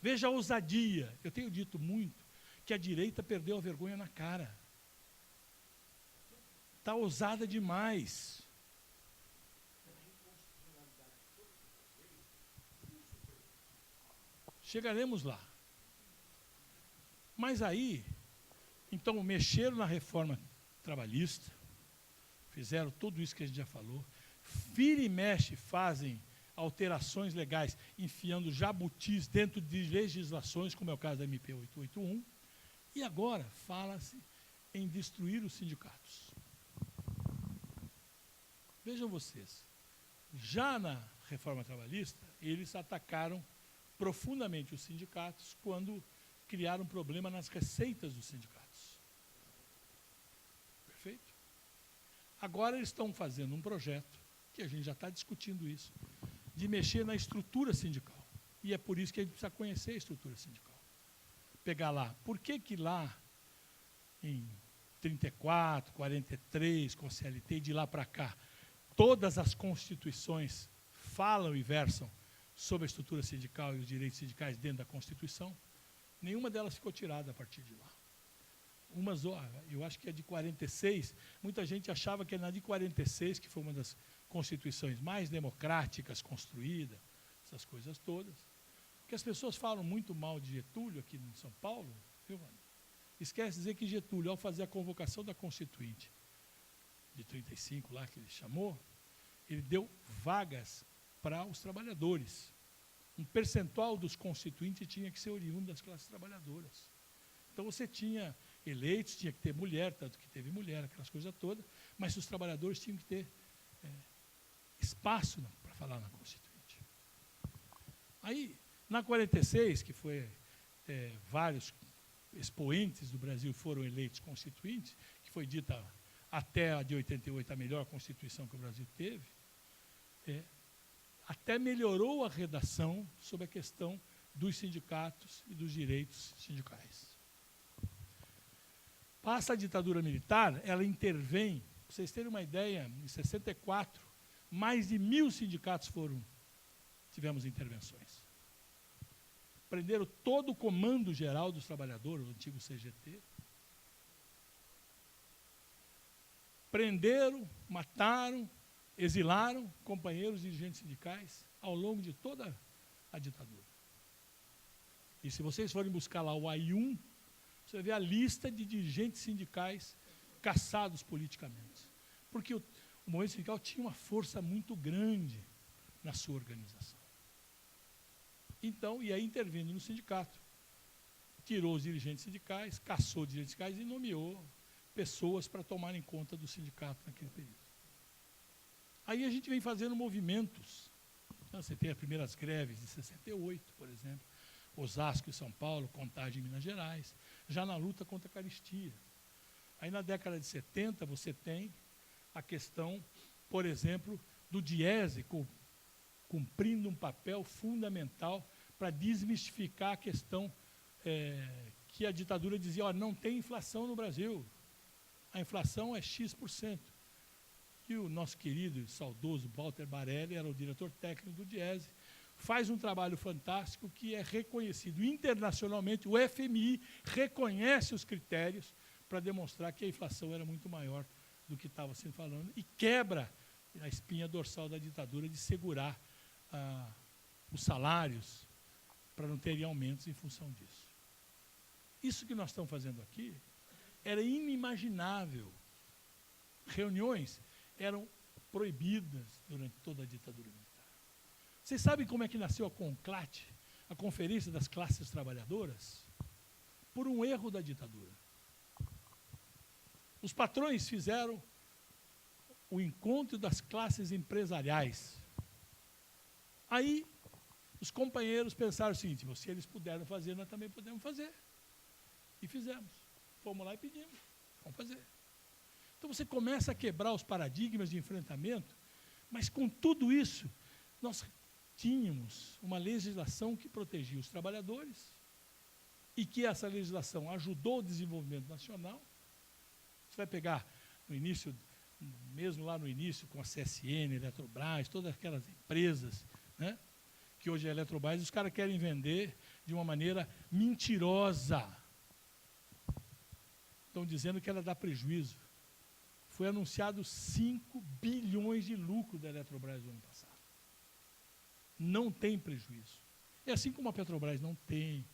Veja a ousadia. Eu tenho dito muito que a direita perdeu a vergonha na cara. Está ousada demais. Chegaremos lá. Mas aí, então, mexeram na reforma trabalhista, fizeram tudo isso que a gente já falou, vira e mexe fazem alterações legais, enfiando jabutis dentro de legislações, como é o caso da MP 881, e agora fala-se em destruir os sindicatos. Vejam vocês, já na reforma trabalhista, eles atacaram profundamente os sindicatos quando criaram um problema nas receitas dos sindicatos. Perfeito? Agora eles estão fazendo um projeto, que a gente já está discutindo isso, de mexer na estrutura sindical. E é por isso que a gente precisa conhecer a estrutura sindical. Pegar lá, por que lá em 34, 43, com a CLT, e de lá para cá, todas as constituições falam e versam sobre a estrutura sindical e os direitos sindicais dentro da Constituição, nenhuma delas ficou tirada a partir de lá. Umas, eu acho que é de 46, muita gente achava que era na de 46, que foi uma das constituições mais democráticas construídas, essas coisas todas. Porque as pessoas falam muito mal de Getúlio aqui em São Paulo, viu, mano? Esquece de dizer que Getúlio, ao fazer a convocação da Constituinte de 35, lá que ele chamou, ele deu vagas para os trabalhadores. Um percentual dos constituintes tinha que ser oriundo das classes trabalhadoras. Então você tinha eleitos, tinha que ter mulher, tanto que teve mulher, aquelas coisas todas, mas os trabalhadores tinham que ter espaço para falar na Constituinte. Aí, na 46, que foi vários expoentes do Brasil foram eleitos constituintes, que foi dita até a de 88 a melhor Constituição que o Brasil teve, até melhorou a redação sobre a questão dos sindicatos e dos direitos sindicais. Passa a ditadura militar, ela intervém, para vocês terem uma ideia, em 64, mais de 1000 sindicatos tivemos intervenções. Prenderam todo o comando geral dos trabalhadores, o antigo CGT. Prenderam, mataram, exilaram companheiros dirigentes sindicais ao longo de toda a ditadura. E se vocês forem buscar lá o AI1, você vai ver a lista de dirigentes sindicais caçados politicamente. Porque o movimento sindical tinha uma força muito grande na sua organização. Então, e aí intervindo no sindicato, tirou os dirigentes sindicais, caçou os dirigentes sindicais e nomeou pessoas para tomarem conta do sindicato naquele período. Aí a gente vem fazendo movimentos. Você tem as primeiras greves de 68, por exemplo, Osasco e São Paulo, Contagem em Minas Gerais, já na luta contra a caristia. Aí na década de 70 você tem a questão, por exemplo, do Diese cumprindo um papel fundamental para desmistificar a questão que a ditadura dizia, ó, não tem inflação no Brasil, a inflação é X%. E o nosso querido e saudoso Walter Barelli era o diretor técnico do Diese, faz um trabalho fantástico que é reconhecido internacionalmente, o FMI reconhece os critérios para demonstrar que a inflação era muito maior do que estava sendo falando e quebra a espinha dorsal da ditadura de segurar os salários para não terem aumentos em função disso. Isso que nós estamos fazendo aqui era inimaginável. Reuniões eram proibidas durante toda a ditadura militar. Vocês sabem como é que nasceu a CONCLAT, a Conferência das Classes Trabalhadoras? Por um erro da ditadura. Os patrões fizeram o encontro das classes empresariais. Aí, os companheiros pensaram o seguinte, se eles puderam fazer, nós também podemos fazer. E fizemos. Fomos lá e pedimos. Vamos fazer. Então, você começa a quebrar os paradigmas de enfrentamento, mas com tudo isso, nós tínhamos uma legislação que protegia os trabalhadores e que essa legislação ajudou o desenvolvimento nacional. Você vai pegar no início, mesmo lá no início, com a CSN, Eletrobras, todas aquelas empresas, né, que hoje é Eletrobras, os caras querem vender de uma maneira mentirosa. Estão dizendo que ela dá prejuízo. Foi anunciado 5 bilhões de lucro da Eletrobras no ano passado. Não tem prejuízo. É assim como a Petrobras não tem,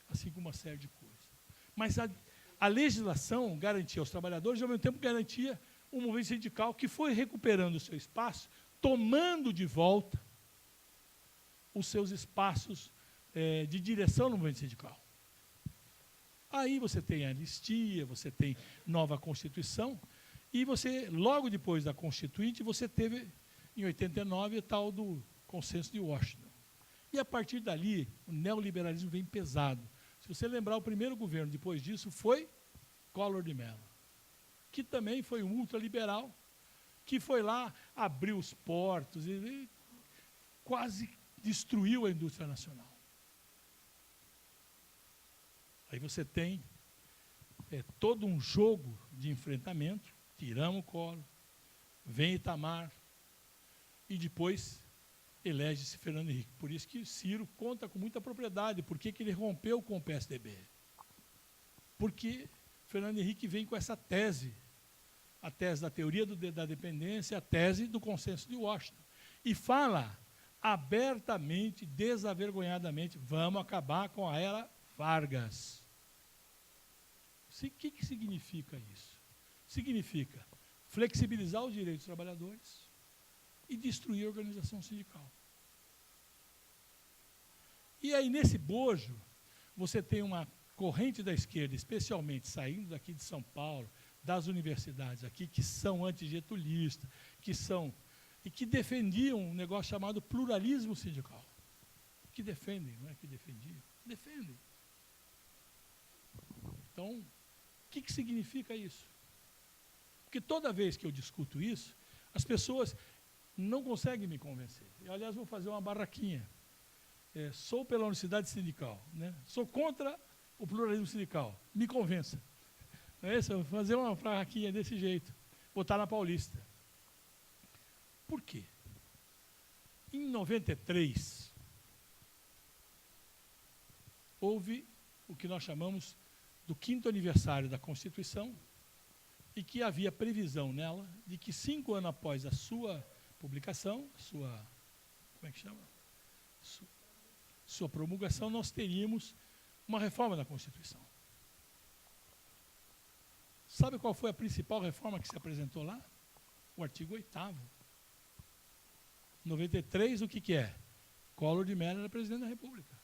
assim como uma série de coisas. Mas a legislação garantia aos trabalhadores e, ao mesmo tempo, garantia o movimento sindical que foi recuperando o seu espaço, tomando de volta os seus espaços de direção no movimento sindical. Aí você tem a anistia, você tem nova Constituição, e você, logo depois da Constituinte, você teve, em 89, o tal do Consenso de Washington. E, a partir dali, o neoliberalismo vem pesado. Se você lembrar, o primeiro governo depois disso foi Collor de Mello, que também foi um ultraliberal, que foi lá, abriu os portos e quase destruiu a indústria nacional. Aí você tem todo um jogo de enfrentamento, tiramos o Collor, vem Itamar, e depois elege-se Fernando Henrique. Por isso que Ciro conta com muita propriedade. Por que ele rompeu com o PSDB? Porque Fernando Henrique vem com essa tese, a tese da teoria da dependência, a tese do consenso de Washington, e fala abertamente, desavergonhadamente, vamos acabar com a era Vargas. O que significa isso? Significa flexibilizar os direitos dos trabalhadores e destruir a organização sindical. E aí, nesse bojo, você tem uma corrente da esquerda, especialmente saindo daqui de São Paulo, das universidades aqui, que são antigetulistas, que defendiam um negócio chamado pluralismo sindical. Que defendem, não é que defendiam? Defendem. Então, o que significa isso? Porque toda vez que eu discuto isso, as pessoas não conseguem me convencer. Eu, aliás, vou fazer uma barraquinha. Sou pela unicidade sindical, né? Sou contra o pluralismo sindical. Me convença. Não é isso? Eu vou fazer uma barraquinha desse jeito. Botar na Paulista. Por quê? Em 93, houve o que nós chamamos do 5º aniversário da Constituição, e que havia previsão nela de que 5 anos após a sua publicação, como é que chama? Sua promulgação, nós teríamos uma reforma da Constituição. Sabe qual foi a principal reforma que se apresentou lá? O artigo 8º. 93, o que é? Collor de Mello era presidente da República.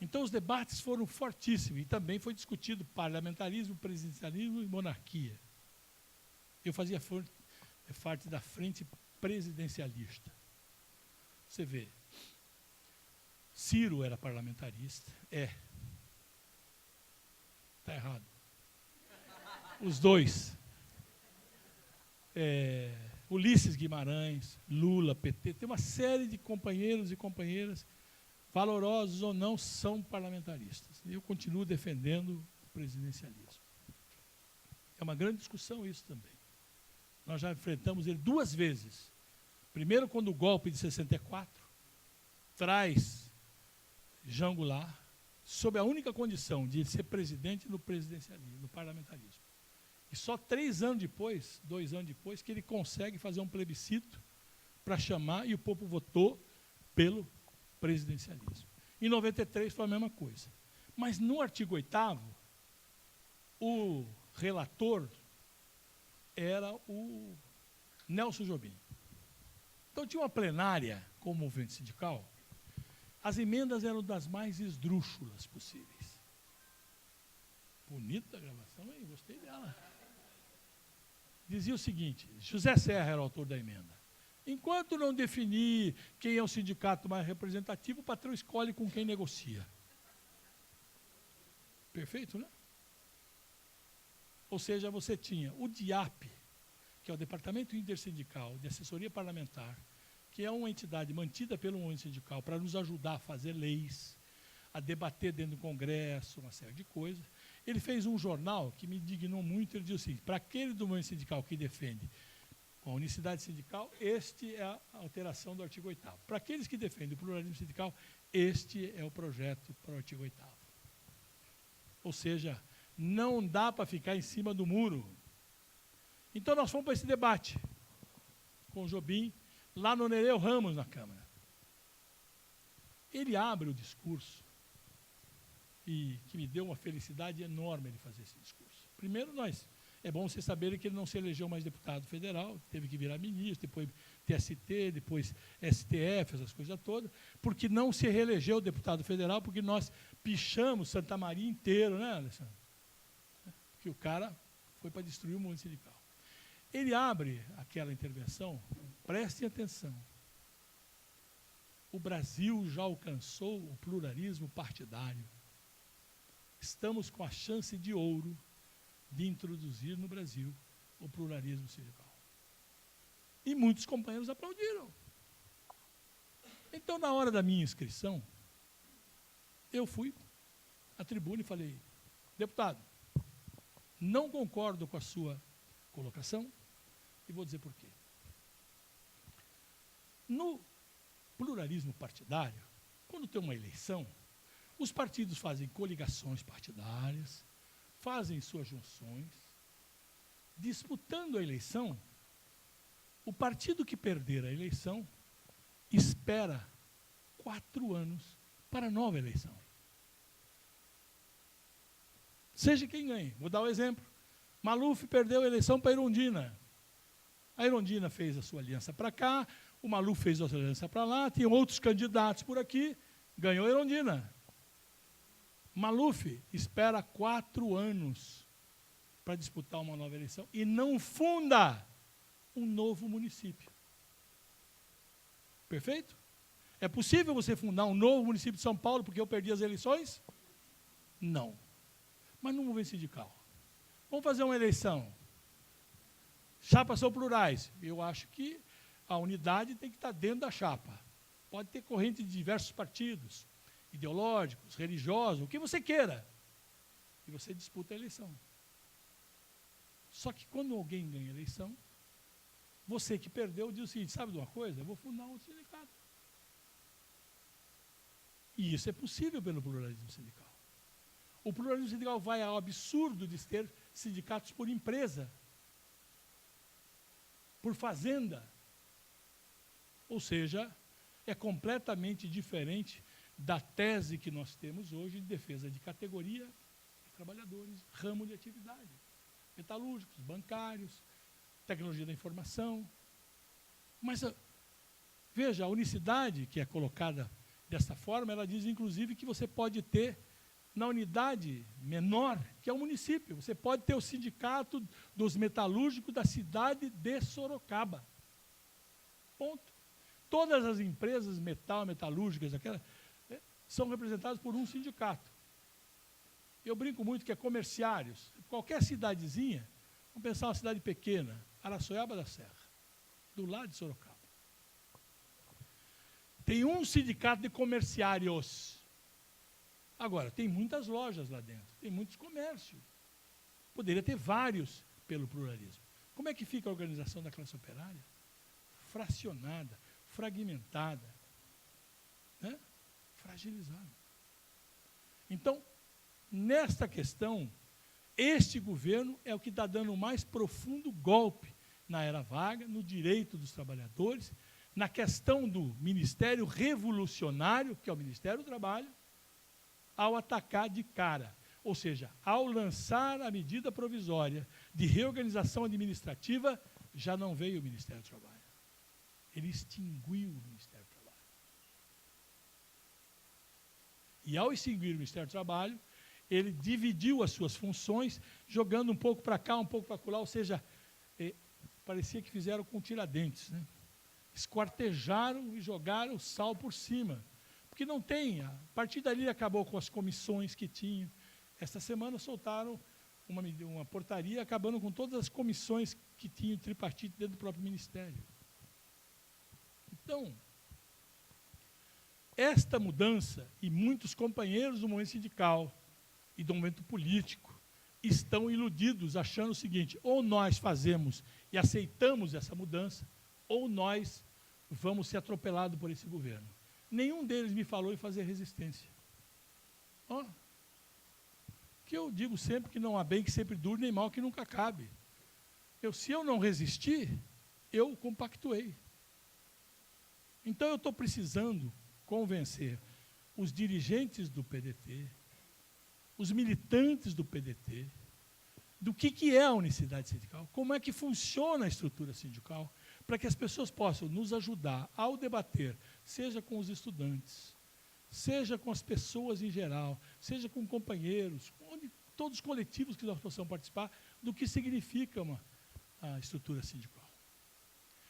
Então, os debates foram fortíssimos, e também foi discutido parlamentarismo, presidencialismo e monarquia. Eu fazia parte da frente presidencialista. Você vê, Ciro era parlamentarista, está errado. Os dois. Ulisses Guimarães, Lula, PT, tem uma série de companheiros e companheiras, valorosos ou não, são parlamentaristas. E eu continuo defendendo o presidencialismo. É uma grande discussão isso também. Nós já enfrentamos ele 2 vezes. Primeiro, quando o golpe de 64 traz Jean Goulart, sob a única condição de ele ser presidente no presidencialismo, no parlamentarismo. E só 2 anos depois, que ele consegue fazer um plebiscito para chamar, e o povo votou pelo presidencialismo. Em 93 foi a mesma coisa. Mas no artigo 8º, o relator era o Nelson Jobim. Então tinha uma plenária com o movimento sindical, as emendas eram das mais esdrúxulas possíveis. Bonita a gravação, hein? Gostei dela. Dizia o seguinte, José Serra era o autor da emenda. Enquanto não definir quem é o sindicato mais representativo, o patrão escolhe com quem negocia. Perfeito, né? Ou seja, você tinha o DIAP, que é o Departamento Intersindical de Assessoria Parlamentar, que é uma entidade mantida pelo movimento sindical para nos ajudar a fazer leis, a debater dentro do Congresso, uma série de coisas. Ele fez um jornal que me indignou muito, ele disse assim, para aquele do movimento sindical que defende com a unicidade sindical, este é a alteração do artigo 8º. Para aqueles que defendem o pluralismo sindical, este é o projeto para o artigo 8º. Ou seja, não dá para ficar em cima do muro. Então, nós fomos para esse debate com o Jobim, lá no Nereu Ramos, na Câmara. Ele abre o discurso, e que me deu uma felicidade enorme ele fazer esse discurso. Primeiro, é bom vocês saberem que ele não se elegeu mais deputado federal, teve que virar ministro, depois TST, depois STF, essas coisas todas, porque não se reelegeu deputado federal, porque nós pichamos Santa Maria inteiro, né, Alessandro? Porque o cara foi para destruir o movimento sindical. Ele abre aquela intervenção, prestem atenção. O Brasil já alcançou o pluralismo partidário. Estamos com a chance de ouro de introduzir no Brasil o pluralismo sindical. E muitos companheiros aplaudiram. Então, na hora da minha inscrição, eu fui à tribuna e falei: deputado, não concordo com a sua colocação, e vou dizer por quê. No pluralismo partidário, quando tem uma eleição, os partidos fazem coligações partidárias, fazem suas junções, disputando a eleição. O partido que perder a eleição espera 4 anos para a nova eleição. Seja quem ganhe. Vou dar um exemplo. Maluf perdeu a eleição para a Erundina. A Erundina fez a sua aliança para cá, o Maluf fez a sua aliança para lá, tinha outros candidatos por aqui, ganhou a Erundina. Maluf espera 4 anos para disputar uma nova eleição e não funda um novo município. Perfeito? É possível você fundar um novo município de São Paulo porque eu perdi as eleições? Não. Mas no movimento sindical. Vamos fazer uma eleição. Chapas são plurais. Eu acho que a unidade tem que estar dentro da chapa. Pode ter corrente de diversos partidos, ideológicos, religiosos, o que você queira. E você disputa a eleição. Só que quando alguém ganha a eleição, você que perdeu diz o seguinte: sabe de uma coisa? Eu vou fundar um sindicato. E isso é possível pelo pluralismo sindical. O pluralismo sindical vai ao absurdo de ter sindicatos por empresa, por fazenda. Ou seja, é completamente diferente da tese que nós temos hoje de defesa de categoria de trabalhadores, ramo de atividade, metalúrgicos, bancários, tecnologia da informação. Mas, veja, a unicidade que é colocada dessa forma, ela diz, inclusive, que você pode ter, na unidade menor, que é o município, você pode ter o sindicato dos metalúrgicos da cidade de Sorocaba. Ponto. Todas as empresas metalúrgicas, são representadas por um sindicato. Eu brinco muito que é comerciários. Qualquer cidadezinha, vamos pensar uma cidade pequena, Araçoiaba da Serra, do lado de Sorocaba. Tem um sindicato de comerciários. Agora, tem muitas lojas lá dentro, tem muitos comércios. Poderia ter vários pelo pluralismo. Como é que fica a organização da classe operária? Fracionada, fragmentada, né? Fragilizada. Então, nesta questão, este governo é o que está dando o mais profundo golpe na era Vargas, no direito dos trabalhadores, na questão do ministério revolucionário, que é o Ministério do Trabalho, ao atacar de cara. Ou seja, ao lançar a medida provisória de reorganização administrativa, já não veio o Ministério do Trabalho. Ele extinguiu o Ministério do Trabalho. E ao extinguir o Ministério do Trabalho, ele dividiu as suas funções, jogando um pouco para cá, um pouco para lá, ou seja, parecia que fizeram com Tiradentes, né? Esquartejaram e jogaram o sal por cima. Porque não tem, a partir dali acabou com as comissões que tinham. Esta semana soltaram uma portaria acabando com todas as comissões que tinham tripartite dentro do próprio Ministério. Então, esta mudança, e muitos companheiros do movimento sindical e do movimento político estão iludidos, achando o seguinte: ou nós fazemos e aceitamos essa mudança, ou nós vamos ser atropelados por esse governo. Nenhum deles me falou em fazer resistência. Ó, que eu digo sempre que não há bem que sempre dure, nem mal que nunca acabe. Se eu não resistir, eu compactuei. Então eu estou precisando convencer os dirigentes do PDT, os militantes do PDT, do que é a unicidade sindical, como é que funciona a estrutura sindical, para que as pessoas possam nos ajudar ao debater, seja com os estudantes, seja com as pessoas em geral, seja com companheiros, todos os coletivos que nós possamos participar, do que significa a estrutura sindical.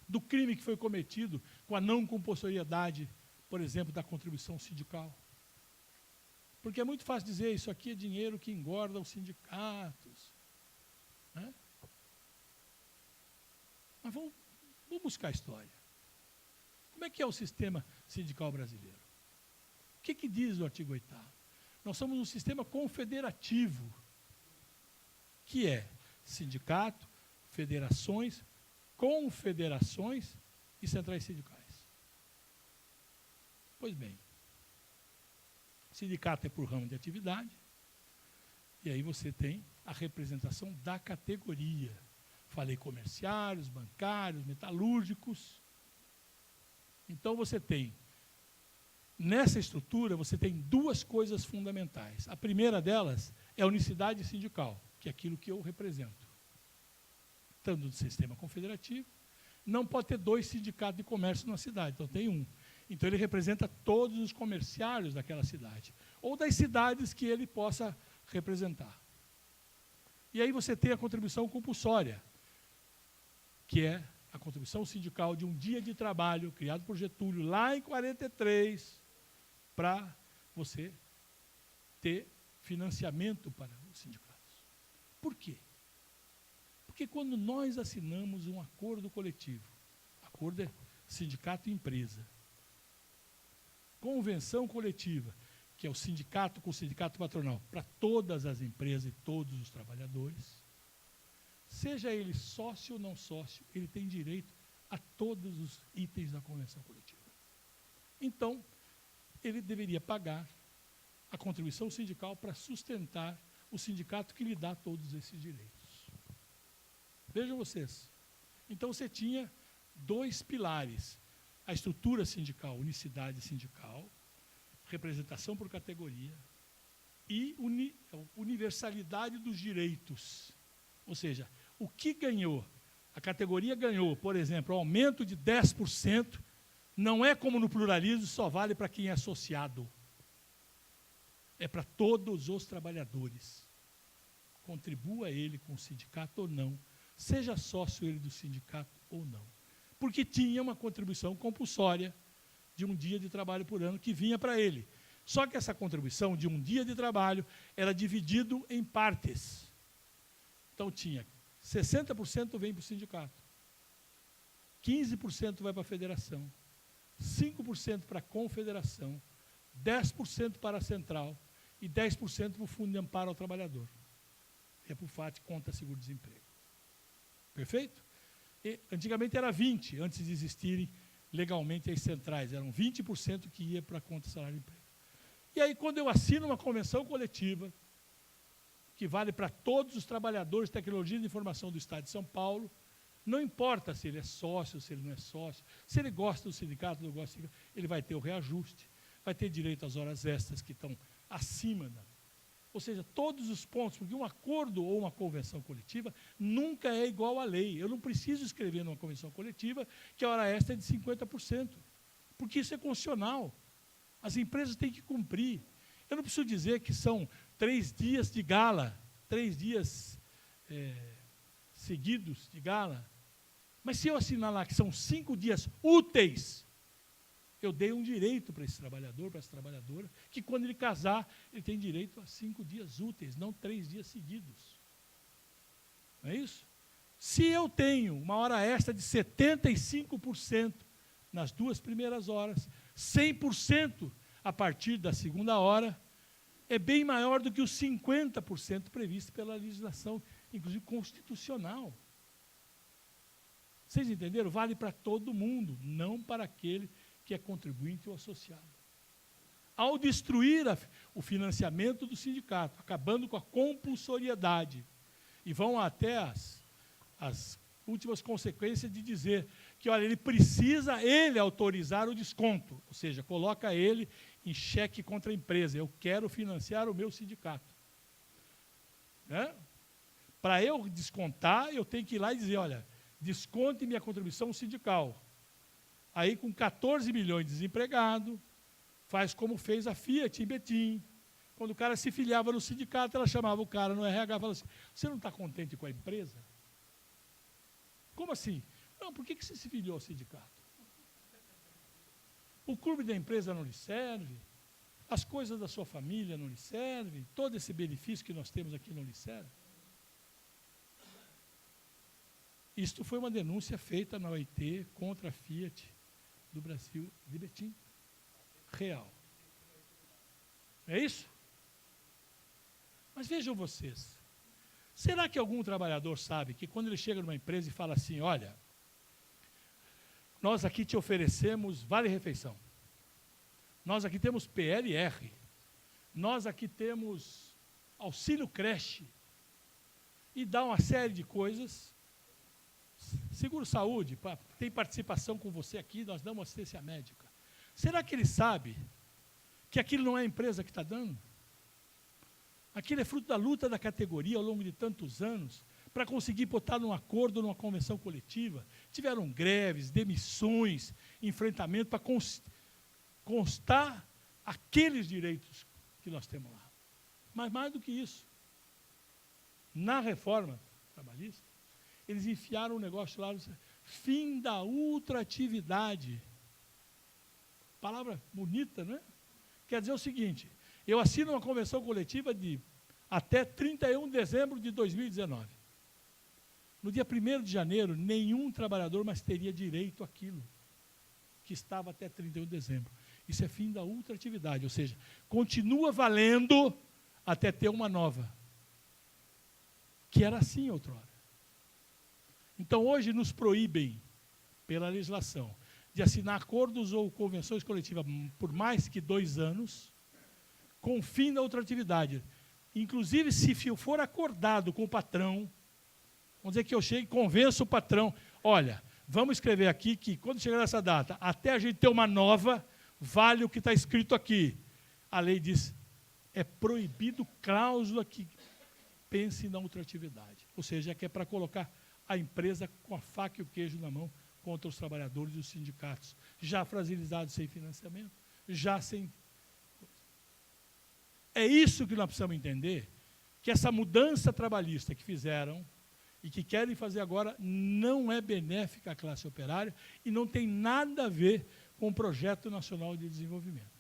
Do crime que foi cometido com a não compulsoriedade, por exemplo, da contribuição sindical. Porque é muito fácil dizer, isso aqui é dinheiro que engorda os sindicatos. Né? Mas vamos buscar a história. Como é que é o sistema sindical brasileiro? O que diz o artigo 8º? Nós somos um sistema confederativo, que é sindicato, federações, confederações e centrais sindicais. Pois bem, sindicato é por ramo de atividade, e aí você tem a representação da categoria. Falei comerciários, bancários, metalúrgicos. Então você tem, nessa estrutura, você tem duas coisas fundamentais. A primeira delas é a unicidade sindical, que é aquilo que eu represento. Estando no sistema confederativo, não pode ter dois sindicatos de comércio numa cidade, então tem um. Então ele representa todos os comerciários daquela cidade, ou das cidades que ele possa representar. E aí você tem a contribuição compulsória, que é a contribuição sindical de um dia de trabalho, criado por Getúlio lá em 43, para você ter financiamento para os sindicatos. Por quê? Porque quando nós assinamos um acordo coletivo, acordo é sindicato e empresa, convenção coletiva, que é o sindicato com o sindicato patronal, para todas as empresas e todos os trabalhadores, seja ele sócio ou não sócio, ele tem direito a todos os itens da convenção coletiva. Então, ele deveria pagar a contribuição sindical para sustentar o sindicato que lhe dá todos esses direitos. Vejam vocês. Então, você tinha dois pilares: a estrutura sindical, unicidade sindical, representação por categoria, e universalidade dos direitos. Ou seja, o que ganhou? A categoria ganhou, por exemplo, o aumento de 10%, não é como no pluralismo, só vale para quem é associado. É para todos os trabalhadores. Contribua ele com o sindicato ou não, seja sócio ele do sindicato ou não. Porque tinha uma contribuição compulsória de um dia de trabalho por ano que vinha para ele. Só que essa contribuição de um dia de trabalho era dividido em partes. Então tinha 60% vem para o sindicato, 15% vai para a federação, 5% para a confederação, 10% para a central e 10% para o Fundo de Amparo ao Trabalhador. É para o FAT, conta seguro-desemprego. Perfeito? E, antigamente era 20%, antes de existirem legalmente as centrais, eram 20% que ia para a conta salário-emprego. E aí, quando eu assino uma convenção coletiva, que vale para todos os trabalhadores de tecnologia de informação do Estado de São Paulo, não importa se ele é sócio, se ele não é sócio, se ele gosta do sindicato, não gosta do sindicato, ele vai ter o reajuste, vai ter direito às horas extras que estão acima da... Ou seja, todos os pontos, porque um acordo ou uma convenção coletiva nunca é igual à lei. Eu não preciso escrever numa convenção coletiva que a hora extra é de 50%, porque isso é constitucional. As empresas têm que cumprir. Eu não preciso dizer que são 3 dias de gala, 3 dias seguidos de gala, mas se eu assinar lá que são 5 dias úteis, eu dei um direito para esse trabalhador, para essa trabalhadora, que quando ele casar, ele tem direito a 5 dias úteis, não 3 dias seguidos. Não é isso? Se eu tenho uma hora extra de 75% nas 2 primeiras horas, 100% a partir da segunda hora, é bem maior do que os 50% previsto pela legislação, inclusive constitucional. Vocês entenderam? Vale para todo mundo, não para aquele que é contribuinte ou associado. Ao destruir o financiamento do sindicato, acabando com a compulsoriedade, e vão até as últimas consequências de dizer que, olha, ele precisa, autorizar o desconto, ou seja, coloca ele em xeque contra a empresa. Eu quero financiar o meu sindicato. Né? Para eu descontar, eu tenho que ir lá e dizer, olha, desconte minha contribuição sindical. Aí, com 14 milhões de desempregados, faz como fez a Fiat em Betim. Quando o cara se filiava no sindicato, ela chamava o cara no RH e falava assim, você não está contente com a empresa? Como assim? Não, por que você se filiou ao sindicato? O clube da empresa não lhe serve, as coisas da sua família não lhe servem, todo esse benefício que nós temos aqui não lhe serve. Isto foi uma denúncia feita na OIT contra a Fiat do Brasil de Betim. Real. É isso? Mas vejam vocês, será que algum trabalhador sabe que quando ele chega numa empresa e fala assim, olha, nós aqui te oferecemos vale-refeição, nós aqui temos PLR, nós aqui temos auxílio creche, e dá uma série de coisas, seguro-saúde, tem participação com você aqui, nós damos assistência médica. Será que ele sabe que aquilo não é a empresa que está dando? Aquilo é fruto da luta da categoria ao longo de tantos anos, para conseguir botar num acordo, numa convenção coletiva. Tiveram greves, demissões, enfrentamento para constar aqueles direitos que nós temos lá. Mas mais do que isso, na reforma trabalhista, eles enfiaram um negócio lá, fim da ultratividade. Palavra bonita, não é? Quer dizer o seguinte, eu assino uma convenção coletiva de até 31 de dezembro de 2019. No dia 1º de janeiro, nenhum trabalhador mais teria direito àquilo que estava até 31 de dezembro. Isso é fim da ultratividade, ou seja, continua valendo até ter uma nova. Que era assim outrora. Então, hoje nos proíbem, pela legislação, de assinar acordos ou convenções coletivas por mais que 2 anos, com fim da ultratividade. Inclusive, se for acordado com o patrão, vamos dizer que eu chego e convenço o patrão, olha, vamos escrever aqui que, quando chegar nessa data, até a gente ter uma nova, vale o que está escrito aqui. A lei diz, é proibido cláusula que pense na ultratividade. Ou seja, que é para colocar a empresa com a faca e o queijo na mão contra os trabalhadores e os sindicatos, já fragilizados sem financiamento, já sem... É isso que nós precisamos entender, que essa mudança trabalhista que fizeram e que querem fazer agora não é benéfica à classe operária e não tem nada a ver com o Projeto Nacional de Desenvolvimento.